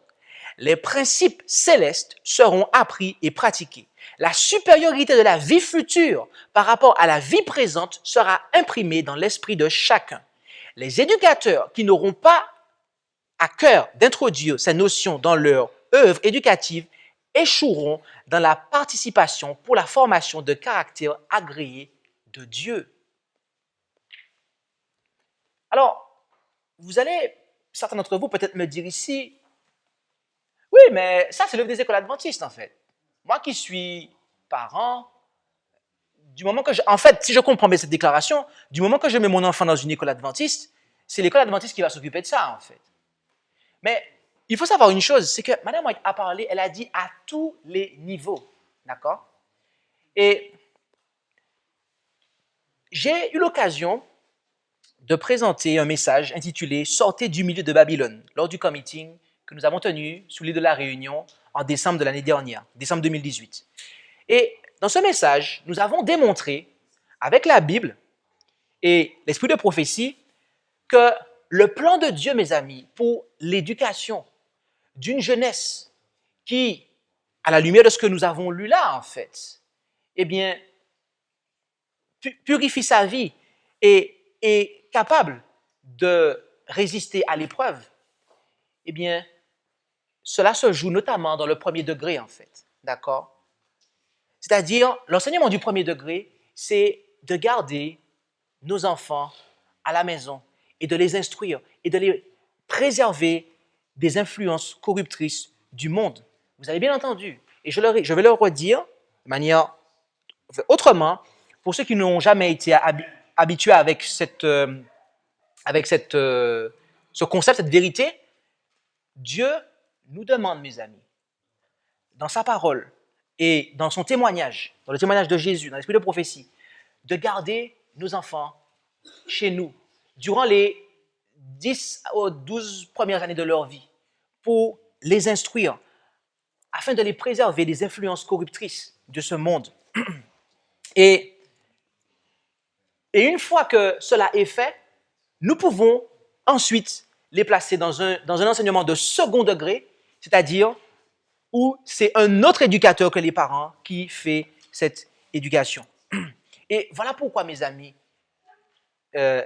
Les principes célestes seront appris et pratiqués. La supériorité de la vie future par rapport à la vie présente sera imprimée dans l'esprit de chacun. Les éducateurs qui n'auront pas à cœur d'introduire ces notions dans leur œuvre éducative échoueront dans la participation pour la formation de caractère agréé de Dieu. Alors, certains d'entre vous peut-être me dire ici, oui, mais ça c'est l'œuvre des écoles adventistes en fait. Moi qui suis parent, si je comprends bien cette déclaration, du moment que je mets mon enfant dans une école adventiste, c'est l'école adventiste qui va s'occuper de ça en fait. Mais il faut savoir une chose, c'est que Madame White a parlé, elle a dit à tous les niveaux, d'accord? Et j'ai eu l'occasion de présenter un message intitulé « Sortez du milieu de Babylone » lors du meeting que nous avons tenu sous l'île de la Réunion en décembre de l'année dernière, décembre 2018. Et dans ce message, nous avons démontré, avec la Bible et l'esprit de prophétie, que le plan de Dieu, mes amis, pour l'éducation d'une jeunesse qui, à la lumière de ce que nous avons lu là, en fait, eh bien, purifie sa vie et est capable de résister à l'épreuve, eh bien, cela se joue notamment dans le premier degré, en fait, d'accord? C'est-à-dire, l'enseignement du premier degré, c'est de garder nos enfants à la maison et de les instruire et de les préserver des influences corruptrices du monde. Vous avez bien entendu. Et je vais le redire de manière autrement, pour ceux qui n'ont jamais été habitués avec ce concept, cette vérité. Dieu nous demande, mes amis, dans sa parole et dans son témoignage, dans le témoignage de Jésus, dans l'esprit de prophétie, de garder nos enfants chez nous durant les 10 aux 12 premières années de leur vie pour les instruire afin de les préserver des influences corruptrices de ce monde. Et une fois que cela est fait, nous pouvons ensuite les placer dans un enseignement de second degré, c'est-à-dire où c'est un autre éducateur que les parents qui fait cette éducation. Et voilà pourquoi, mes amis, vous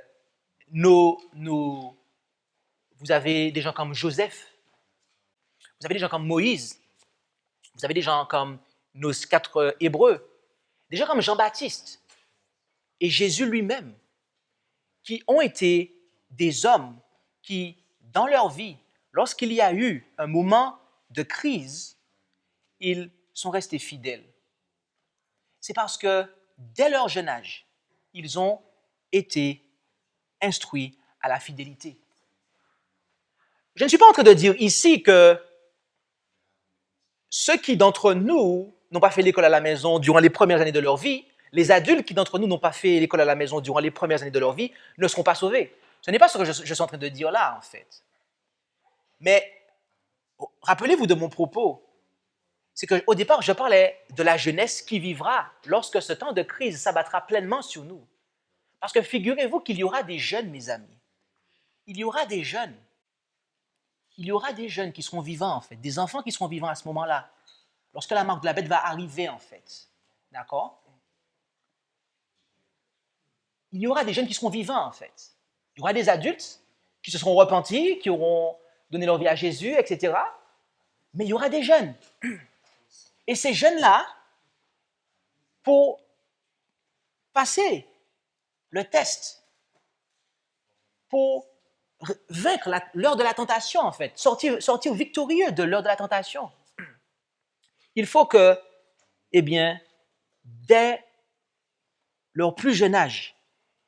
avez des gens comme Joseph, vous avez des gens comme Moïse, vous avez des gens comme nos 4 Hébreux, des gens comme Jean-Baptiste et Jésus lui-même, qui ont été des hommes qui, dans leur vie, lorsqu'il y a eu un moment de crise, ils sont restés fidèles. C'est parce que, dès leur jeune âge, ils ont été instruits à la fidélité. Je ne suis pas en train de dire ici que ceux qui d'entre nous n'ont pas fait l'école à la maison durant les premières années de leur vie, les adultes qui d'entre nous n'ont pas fait l'école à la maison durant les premières années de leur vie, ne seront pas sauvés. Ce n'est pas ce que je suis en train de dire là, en fait. Mais rappelez-vous de mon propos. C'est qu'au départ, je parlais de la jeunesse qui vivra lorsque ce temps de crise s'abattra pleinement sur nous. Parce que figurez-vous qu'il y aura des jeunes, mes amis. Il y aura des jeunes. Il y aura des jeunes qui seront vivants, en fait. Des enfants qui seront vivants à ce moment-là. Lorsque la marque de la bête va arriver, en fait. D'accord? Il y aura des jeunes qui seront vivants, en fait. Il y aura des adultes qui se seront repentis, qui auront donné leur vie à Jésus, etc. Mais il y aura des jeunes. Et ces jeunes-là, pour passer le test, pour vaincre l'heure de la tentation, en fait, sortir victorieux de l'heure de la tentation, il faut que, eh bien, dès leur plus jeune âge,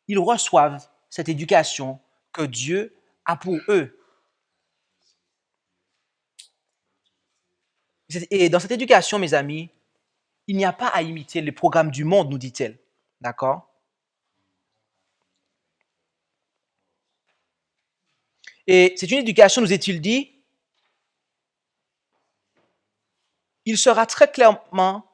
ils reçoivent cette éducation que Dieu a pour eux. Et dans cette éducation, mes amis, il n'y a pas à imiter les programmes du monde, nous dit-elle. D'accord? Et c'est une éducation, nous est-il dit, il sera clairement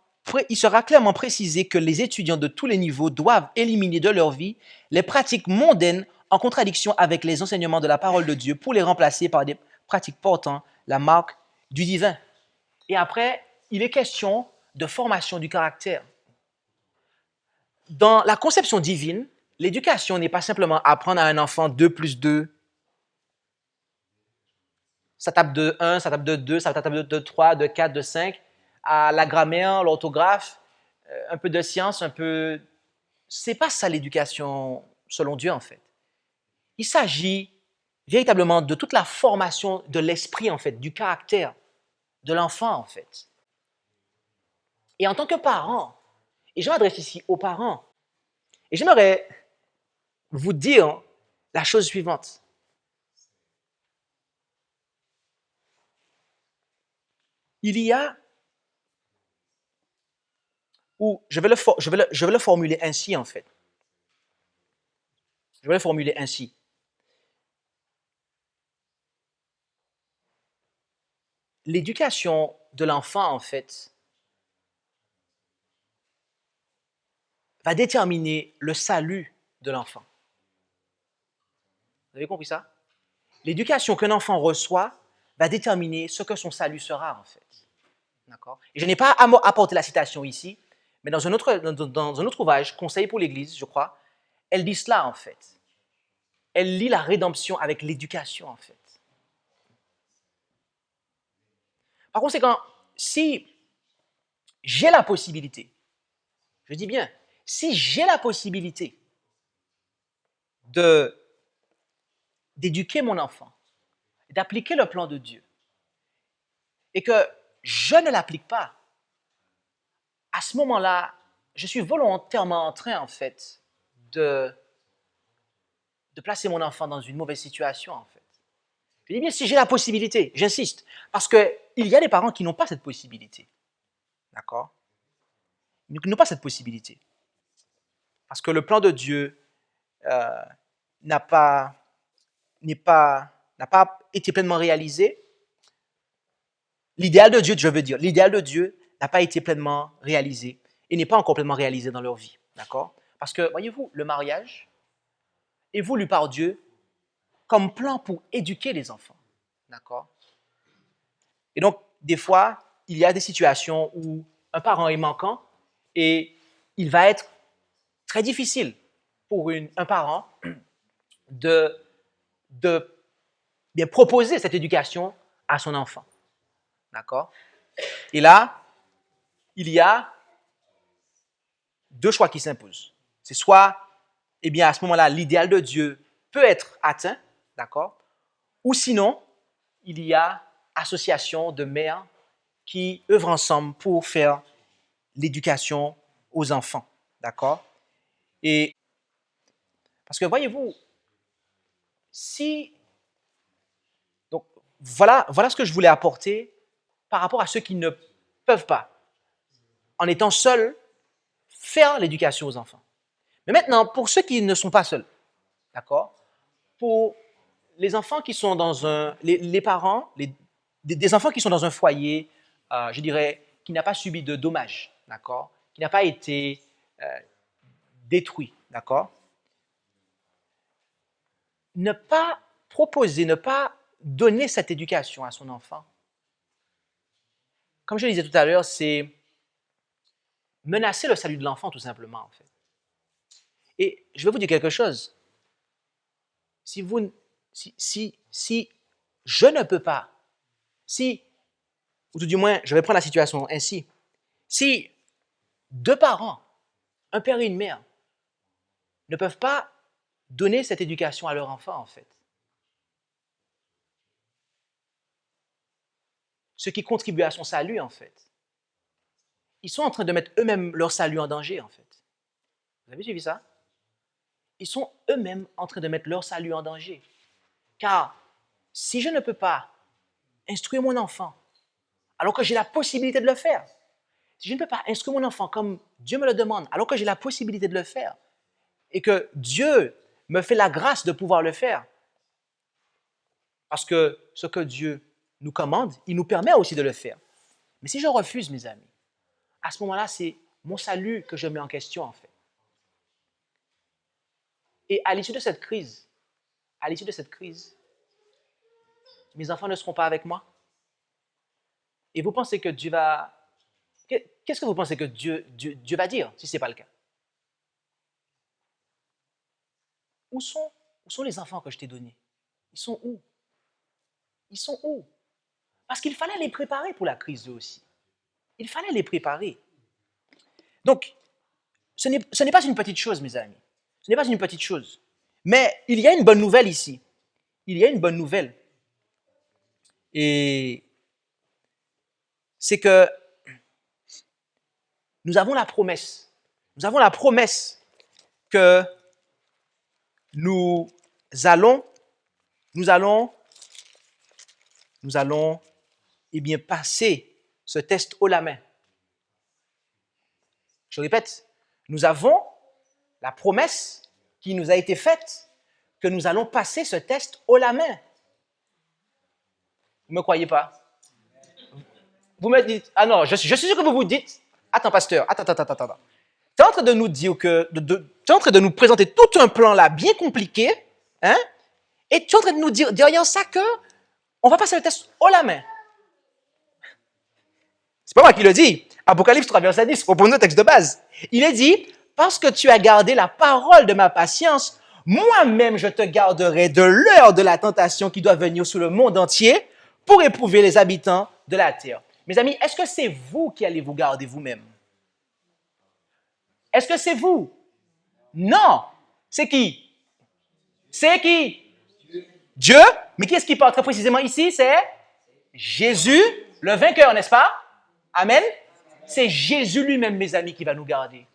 précisé que les étudiants de tous les niveaux doivent éliminer de leur vie les pratiques mondaines en contradiction avec les enseignements de la parole de Dieu pour les remplacer par des pratiques portant la marque du divin. Et après, il est question de formation du caractère. Dans la conception divine, l'éducation n'est pas simplement apprendre à un enfant 2 plus 2. Ça tape de 1, ça tape de 2, ça tape de 3, de 4, de 5. À la grammaire, l'orthographe, un peu de science, un peu... C'est pas ça l'éducation selon Dieu, en fait. Il s'agit véritablement de toute la formation de l'esprit, en fait, du caractère de l'enfant, en fait. Et en tant que parent, et je m'adresse ici aux parents, et j'aimerais vous dire la chose suivante. Il y a, ou je vais le formuler ainsi, en fait. Je vais le formuler ainsi. L'éducation de l'enfant, en fait, va déterminer le salut de l'enfant. Vous avez compris ça? L'éducation qu'un enfant reçoit va déterminer ce que son salut sera, en fait. D'accord? Et je n'ai pas apporté la citation ici, mais dans un autre ouvrage, Conseil pour l'Église, je crois, elle dit cela, en fait. Elle lie la rédemption avec l'éducation, en fait. Par conséquent, si j'ai la possibilité, je dis bien, si j'ai la possibilité d'éduquer mon enfant, d'appliquer le plan de Dieu, et que je ne l'applique pas, à ce moment-là, je suis volontairement en train, en fait, de placer mon enfant dans une mauvaise situation, en fait. Je dis bien, si j'ai la possibilité, j'insiste, parce qu'il y a des parents qui n'ont pas cette possibilité. D'accord? Ils n'ont pas cette possibilité. Parce que le plan de Dieu n'a pas été pleinement réalisé. L'idéal de Dieu, je veux dire, l'idéal de Dieu n'a pas été pleinement réalisé et n'est pas encore pleinement réalisé dans leur vie. D'accord? Parce que, voyez-vous, le mariage est voulu par Dieu comme plan pour éduquer les enfants. D'accord? Et donc, des fois, il y a des situations où un parent est manquant et il va être très difficile pour un parent de bien proposer cette éducation à son enfant. D'accord? Et là, il y a deux choix qui s'imposent. C'est soit, eh bien, à ce moment-là, l'idéal de Dieu peut être atteint, d'accord? Ou sinon, il y a association de mères qui œuvrent ensemble pour faire l'éducation aux enfants, d'accord? Et parce que voyez-vous, si donc voilà ce que je voulais apporter par rapport à ceux qui ne peuvent pas, en étant seuls, faire l'éducation aux enfants. Mais maintenant, pour ceux qui ne sont pas seuls, d'accord? Pour les enfants qui sont dans les parents, des enfants qui sont dans un foyer, je dirais, qui n'a pas subi de dommages, d'accord? Qui n'a pas été détruit, d'accord? Ne pas proposer, ne pas donner cette éducation à son enfant, comme je le disais tout à l'heure, c'est menacer le salut de l'enfant, tout simplement, en fait. Et je vais vous dire quelque chose. Si je ne peux pas, ou tout du moins, je vais prendre la situation ainsi, si deux parents, un père et une mère, ne peuvent pas donner cette éducation à leur enfant, en fait, ce qui contribue à son salut, en fait, ils sont en train de mettre eux-mêmes leur salut en danger, en fait. Vous avez suivi ça? Ils sont eux-mêmes en train de mettre leur salut en danger. Car si je ne peux pas instruire mon enfant, alors que j'ai la possibilité de le faire, si je ne peux pas instruire mon enfant comme Dieu me le demande, alors que j'ai la possibilité de le faire, et que Dieu me fait la grâce de pouvoir le faire, parce que ce que Dieu nous commande, il nous permet aussi de le faire. Mais si je refuse, mes amis, à ce moment-là, c'est mon salut que je mets en question, en fait. Et à l'issue de cette crise, mes enfants ne seront pas avec moi. Et vous pensez que Dieu va... Qu'est-ce que vous pensez que Dieu va dire si ce n'est pas le cas? Où sont les enfants que je t'ai donnés? Ils sont où? Ils sont où? Parce qu'il fallait les préparer pour la crise eux aussi. Il fallait les préparer. Donc, ce n'est pas une petite chose, mes amis. Ce n'est pas une petite chose. Mais il y a une bonne nouvelle ici. Il y a une bonne nouvelle. Et c'est que nous avons la promesse. Nous avons la promesse que nous allons eh bien, passer ce test haut la main. Je répète, nous avons la promesse qui nous a été faite que nous allons passer ce test haut la main. Vous ne me croyez pas? Vous me dites, ah non, je suis sûr que vous vous dites, attends pasteur, attends. Tu es en train de nous dire que, tu es en train de nous présenter tout un plan là, bien compliqué, hein? Et tu es en train de nous dire derrière ça que on va passer le test haut la main. C'est pas moi qui le dis. Apocalypse 3, verset 10, reprenons le texte de base. Il est dit, parce que tu as gardé la parole de ma patience, moi-même je te garderai de l'heure de la tentation qui doit venir sur le monde entier pour éprouver les habitants de la terre. Mes amis, est-ce que c'est vous qui allez vous garder vous-même? Est-ce que c'est vous? Non. C'est qui? C'est qui? Dieu. Mais qui est-ce qui parle très précisément ici? C'est Jésus, le vainqueur, n'est-ce pas? Amen. C'est Jésus lui-même, mes amis, qui va nous garder.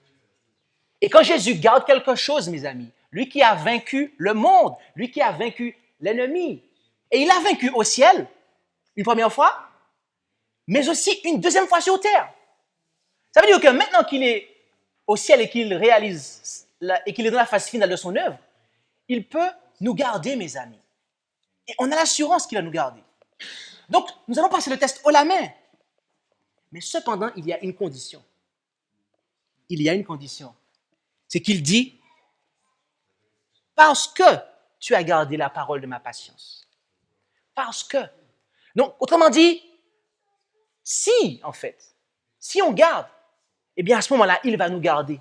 Et quand Jésus garde quelque chose, mes amis, lui qui a vaincu le monde, lui qui a vaincu l'ennemi, et il a vaincu au ciel, une première fois, mais aussi une deuxième fois sur terre. Ça veut dire que maintenant qu'il est au ciel et qu'il réalise, et qu'il est dans la phase finale de son œuvre, il peut nous garder, mes amis. Et on a l'assurance qu'il va nous garder. Donc, nous allons passer le test haut la main. Mais cependant, il y a une condition. Il y a une condition. C'est qu'il dit, parce que tu as gardé la parole de ma patience. Parce que, donc, autrement dit, si on garde, eh bien, à ce moment-là, il va nous garder.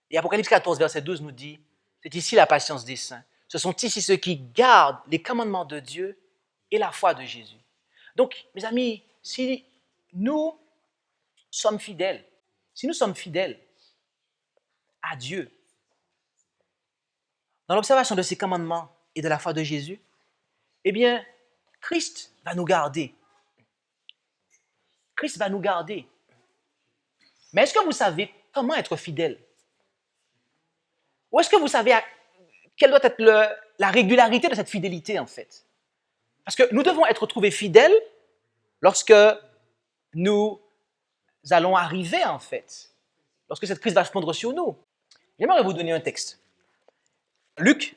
Et Apocalypse 14, verset 12 nous dit, c'est ici la patience des saints. Ce sont ici ceux qui gardent les commandements de Dieu et la foi de Jésus. Donc, mes amis, si nous sommes fidèles à Dieu, dans l'observation de ses commandements et de la foi de Jésus, eh bien, Christ va nous garder. Christ va nous garder. Mais est-ce que vous savez comment être fidèle? Ou est-ce que vous savez quelle doit être la régularité de cette fidélité, en fait? Parce que nous devons être trouvés fidèles lorsque nous allons arriver, en fait, lorsque cette crise va se prendre sur nous. J'aimerais vous donner un texte. Luc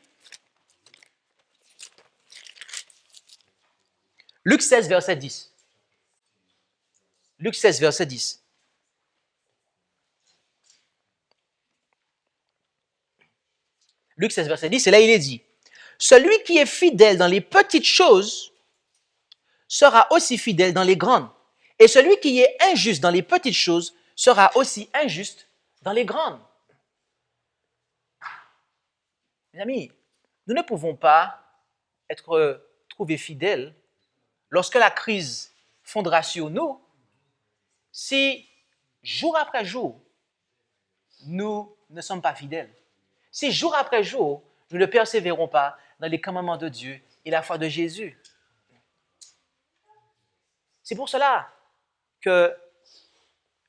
16, verset 10. Luc 16, verset 10. Luc 16, verset 10, et là il est dit, « Celui qui est fidèle dans les petites choses sera aussi fidèle dans les grandes. Et celui qui est injuste dans les petites choses sera aussi injuste dans les grandes. » Mes amis, nous ne pouvons pas être trouvés fidèles lorsque la crise fondra sur nous si, jour après jour, nous ne sommes pas fidèles. Si, jour après jour, nous ne persévérons pas dans les commandements de Dieu et la foi de Jésus. C'est pour cela que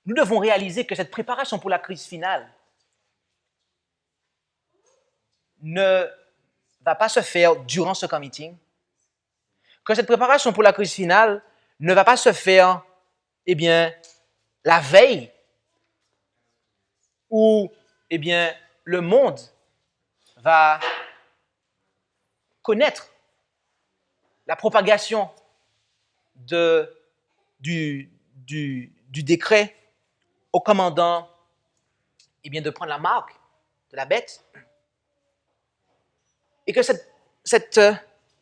nous devons réaliser que cette préparation pour la crise finale ne va pas se faire durant ce camp meeting, que cette préparation pour la crise finale ne va pas se faire, eh bien, la veille où, eh bien, le monde va connaître la propagation du décret au commandant, eh bien, de prendre la marque de la bête, et que cette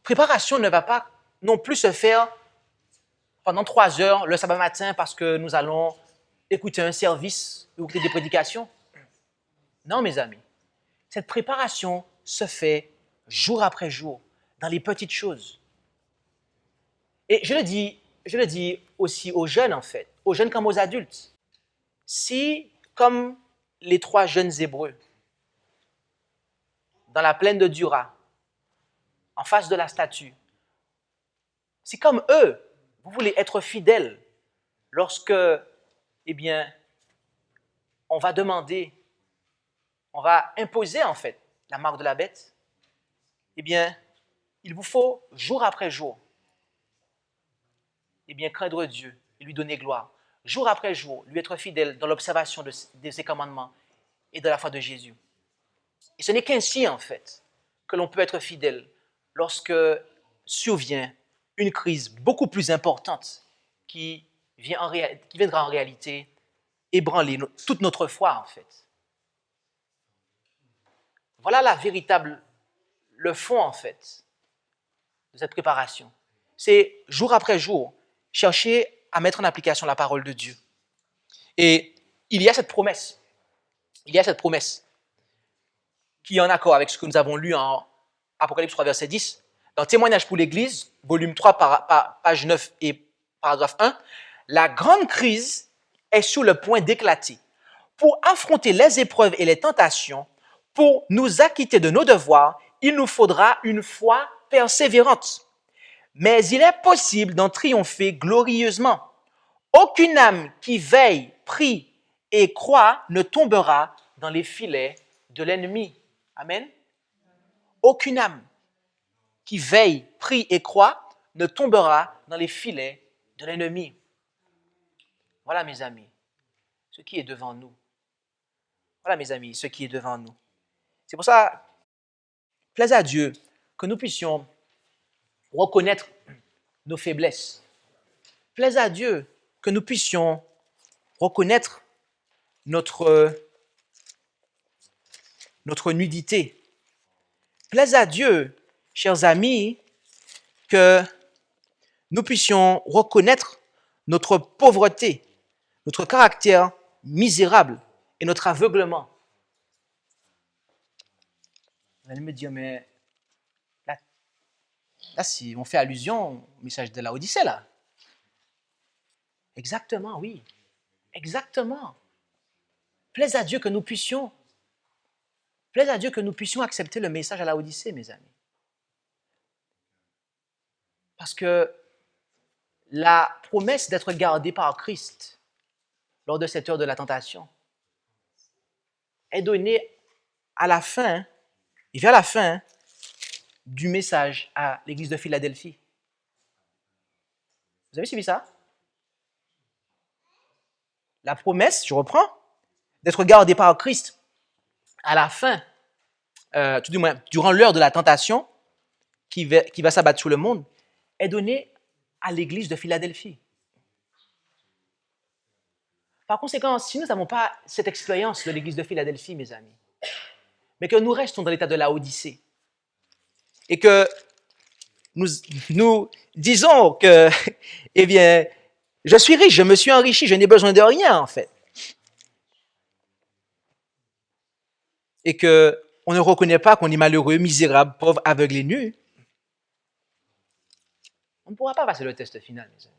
préparation ne va pas non plus se faire pendant 3 heures le sabbat matin parce que nous allons écouter un service ou écouter des prédications. Non, mes amis, cette préparation se fait jour après jour, dans les petites choses. Et je le dis aussi aux jeunes, en fait, aux jeunes comme aux adultes. Si, comme les 3 jeunes Hébreux, dans la plaine de Dura, en face de la statue, si comme eux, vous voulez être fidèles lorsque, eh bien, on va imposer, en fait, la marque de la bête, eh bien, il vous faut, jour après jour, eh bien, craindre Dieu et lui donner gloire. Jour après jour, lui être fidèle dans l'observation de ses commandements et de la foi de Jésus. Et ce n'est qu'ainsi, en fait, que l'on peut être fidèle lorsque survient une crise beaucoup plus importante qui viendra en réalité ébranler toute notre foi, en fait. Voilà le fond, en fait, de cette préparation. C'est jour après jour, chercher à mettre en application la parole de Dieu. Et il y a cette promesse qui est en accord avec ce que nous avons lu en Apocalypse 3, verset 10, dans Témoignage pour l'Église, volume 3, page 9 et paragraphe 1, la grande crise est sur le point d'éclater. Pour affronter les épreuves et les tentations, pour nous acquitter de nos devoirs, il nous faudra une foi persévérante. Mais il est possible d'en triompher glorieusement. Aucune âme qui veille, prie et croit ne tombera dans les filets de l'ennemi. Amen. Aucune âme qui veille, prie et croit ne tombera dans les filets de l'ennemi. Voilà, mes amis, ce qui est devant nous. Voilà, mes amis, ce qui est devant nous. C'est pour ça, plaise à Dieu que nous puissions reconnaître nos faiblesses. Plaise à Dieu que nous puissions reconnaître notre notre nudité. Plaise à Dieu, chers amis, que nous puissions reconnaître notre pauvreté, notre caractère misérable et notre aveuglement. Vous allez me dire, mais là si on fait allusion au message de la Odyssée, là. Exactement, oui. Exactement. Plaise à Dieu que nous puissions accepter le message à la Odyssée, mes amis. Parce que la promesse d'être gardé par Christ lors de cette heure de la tentation est donnée à la fin, et vers la fin du message à l'église de Philadelphie. Vous avez suivi ça? La promesse, je reprends, d'être gardé par Christ à la fin, tout du moins durant l'heure de la tentation qui va s'abattre sur le monde, est donnée à l'église de Philadelphie. Par conséquent, si nous n'avons pas cette expérience de l'église de Philadelphie, mes amis, mais que nous restons dans l'état de la Odyssée, et que nous disons que, eh bien, je suis riche, je me suis enrichi, je n'ai besoin de rien, en fait. Et qu'on ne reconnaît pas qu'on est malheureux, misérable, pauvre, aveugle et nu, on ne pourra pas passer le test final, mes amis.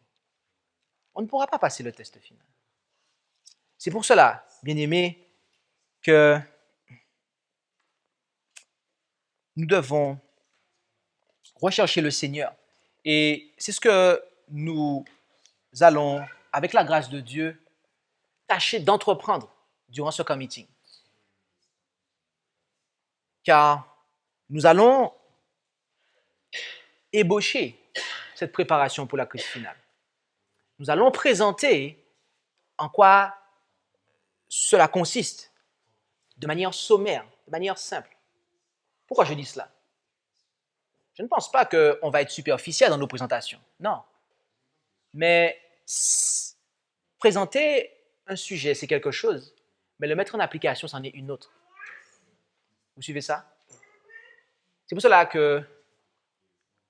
On ne pourra pas passer le test final. C'est pour cela, bien-aimés, que nous devons rechercher le Seigneur. Et c'est ce que nous allons, avec la grâce de Dieu, tâcher d'entreprendre durant ce camp meeting. Car nous allons ébaucher cette préparation pour la crise finale. Nous allons présenter en quoi cela consiste, de manière sommaire, de manière simple. Pourquoi je dis cela? Je ne pense pas qu'on va être superficiel dans nos présentations, non. Mais présenter un sujet, c'est quelque chose, mais le mettre en application, c'en est une autre. Vous suivez ça? C'est pour cela que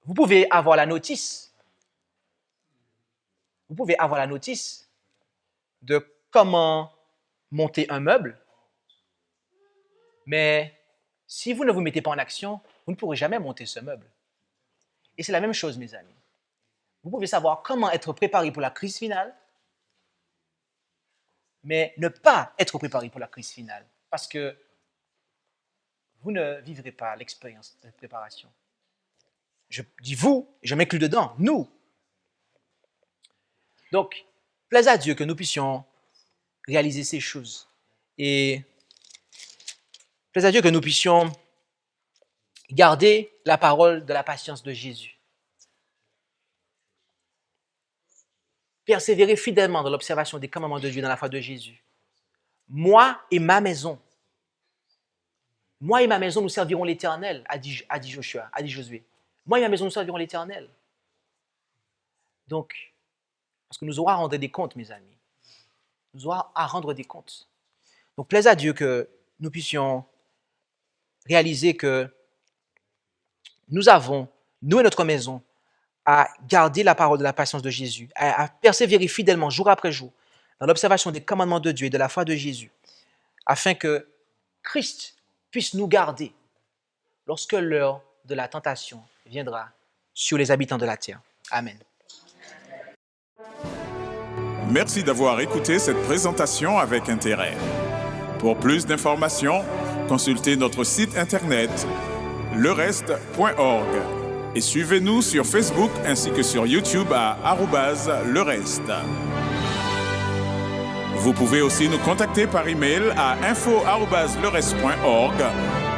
vous pouvez avoir la notice. Vous pouvez avoir la notice de comment monter un meuble, mais si vous ne vous mettez pas en action, vous ne pourrez jamais monter ce meuble. Et c'est la même chose, mes amis. Vous pouvez savoir comment être préparé pour la crise finale, mais ne pas être préparé pour la crise finale, parce que vous ne vivrez pas l'expérience de préparation. Je dis vous, et je m'inclus dedans, nous. Donc, plaise à Dieu que nous puissions réaliser ces choses. Et plaise à Dieu que nous puissions garder la parole de la patience de Jésus. Persévérer fidèlement dans l'observation des commandements de Dieu dans la foi de Jésus. Moi et ma maison, nous servirons l'Éternel, a dit Josué. Moi et ma maison, nous servirons l'Éternel. Donc, parce que nous aurons à rendre des comptes, mes amis. Nous aurons à rendre des comptes. Donc, plaise à Dieu que nous puissions réaliser que nous avons, nous et notre maison, à garder la parole de la patience de Jésus, à persévérer fidèlement jour après jour dans l'observation des commandements de Dieu et de la foi de Jésus, afin que Christ puisse nous garder lorsque l'heure de la tentation viendra sur les habitants de la terre. Amen. Merci d'avoir écouté cette présentation avec intérêt. Pour plus d'informations, consultez notre site internet lereste.org et suivez-nous sur Facebook ainsi que sur YouTube à @lereste. Vous pouvez aussi nous contacter par email à info@lereste.org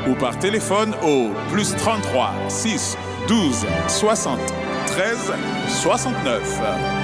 ou par téléphone au +33 6 12 60 13 69.